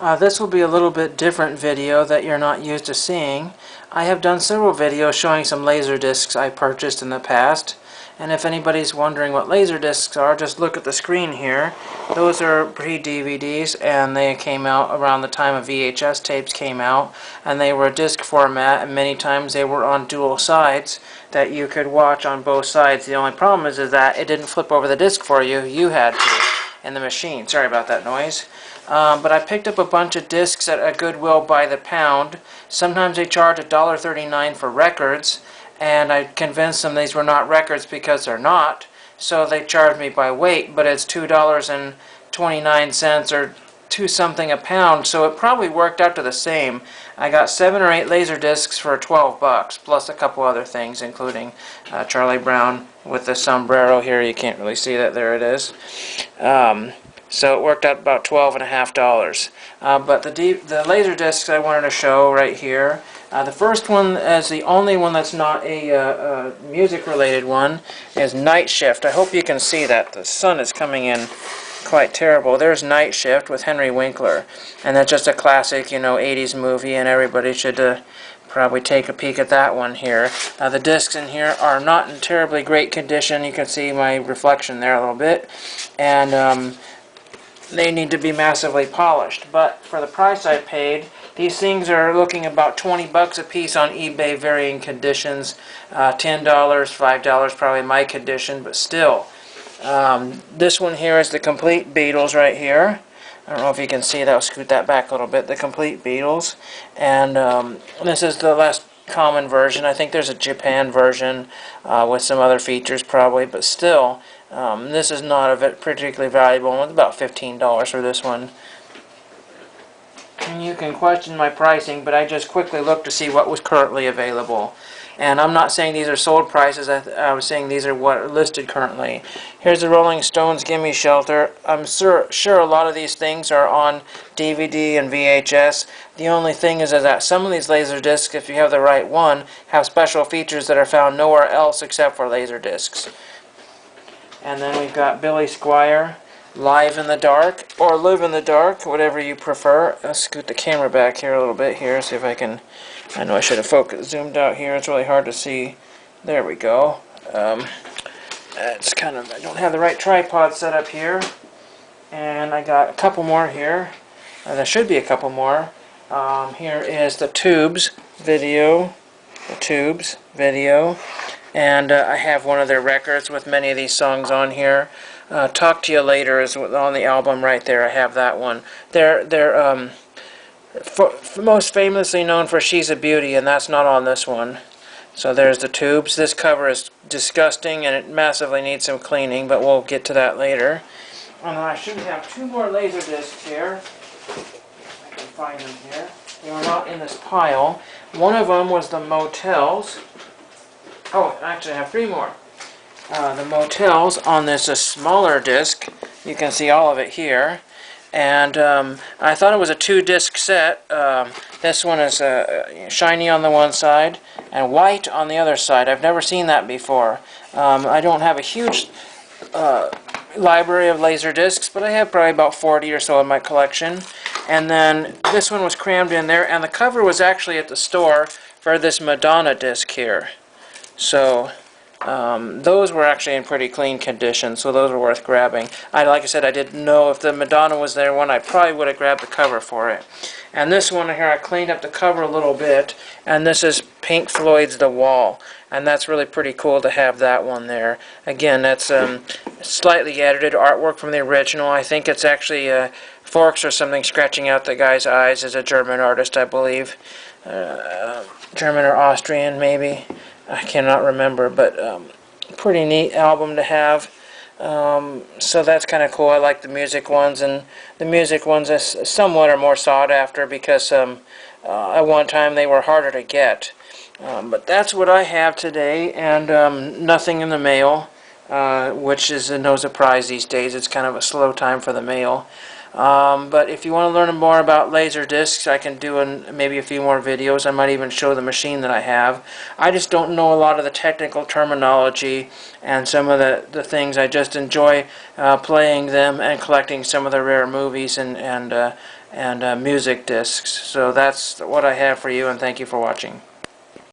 This will be a little bit different video that you're not used to seeing. I have done several videos showing some laser discs I purchased in the past, and if anybody's wondering what laser discs are, just look at the screen here. Those are pre-DVDs, and they came out around the time of VHS tapes came out, and they were a disc format, and many times they were on dual sides that you could watch on both sides. The only problem is that it didn't flip over the disc for you. You had to in the machine. Sorry about that noise. But I picked up a bunch of discs at Goodwill by the pound. Sometimes they charge $1.39 for records, and I convinced them these were not records because they're not, so they charged me by weight, but it's $2.29 or two something a pound, so it probably worked out to the same. I got 7 or 8 laser discs for 12 bucks, plus a couple other things, including Charlie Brown with the sombrero here. You can't really see that. There it is. So it worked out about $12.50. But the laser discs I wanted to show right here. The first one is the only one that's not a music-related one, is Night Shift. I hope you can see that. The sun is coming in quite terrible. There's Night Shift with Henry Winkler, and that's just a classic, 80s movie, and everybody should probably take a peek at that one here. The discs in here are not in terribly great condition. You can see my reflection there a little bit, and they need to be massively polished. But for the price I paid, these things are looking about 20 bucks a piece on eBay, varying conditions. $10, $5 probably my condition, but still. This one here is the Complete Beatles right here. I don't know if you can see that. I'll scoot that back a little bit. The Complete Beatles. And this is the less common version. I think there's a Japan version with some other features probably, but still, this is not a particularly valuable one. It's about $15 for this one. And you can question my pricing, but I just quickly looked to see what was currently available. And I'm not saying these are sold prices. I was saying these are what are listed currently. Here's the Rolling Stones Gimme Shelter. I'm sure a lot of these things are on DVD and VHS. The only thing is that some of these laser discs, if you have the right one, have special features that are found nowhere else except for laser discs. And then we've got Billy Squier, Live in the Dark, or Live in the Dark, whatever you prefer. I'll scoot the camera back here a little bit here, see if I can... I know I should have zoomed out here. It's really hard to see. There we go. It's kind of... I don't have the right tripod set up here. And I got a couple more here. There should be a couple more. Here is the Tubes video. The Tubes video. And I have one of their records with many of these songs on here. Talk to You Later is on the album right there. I have that one. They're most famously known for She's a Beauty, and that's not on this one. So there's the Tubes. This cover is disgusting, and it massively needs some cleaning, but we'll get to that later. And I should have 2 more laser discs here. I can find them here. They were not in this pile. One of them was the Motels. Oh, actually I have 3 more. The Motels on this smaller disc. You can see all of it here. And I thought it was a 2-disc set. This one is shiny on the one side and white on the other side. I've never seen that before. I don't have a huge library of laser discs, but I have probably about 40 or so in my collection. And then this one was crammed in there, and the cover was actually at the store for this Madonna disc here. So those were actually in pretty clean condition, so those were worth grabbing. Like I said, I didn't know if the Madonna was there one. I probably would have grabbed the cover for it. And this one here, I cleaned up the cover a little bit, and this is Pink Floyd's The Wall, and that's really pretty cool to have that one there. Again, that's slightly edited artwork from the original. I think it's actually forks or something scratching out the guy's eyes. Is a German artist, I believe. German or Austrian, maybe. I cannot remember, but pretty neat album to have. So that's kind of cool. I like the music ones, and the music ones somewhat are more sought after because at one time they were harder to get. But that's what I have today, and nothing in the mail, which is no surprise these days. It's kind of a slow time for the mail. But if you want to learn more about laser discs, I can do maybe a few more videos. I might even show the machine that I have. I just don't know a lot of the technical terminology and some of the things. I just enjoy playing them and collecting some of the rare movies and music discs. So that's what I have for you, and thank you for watching.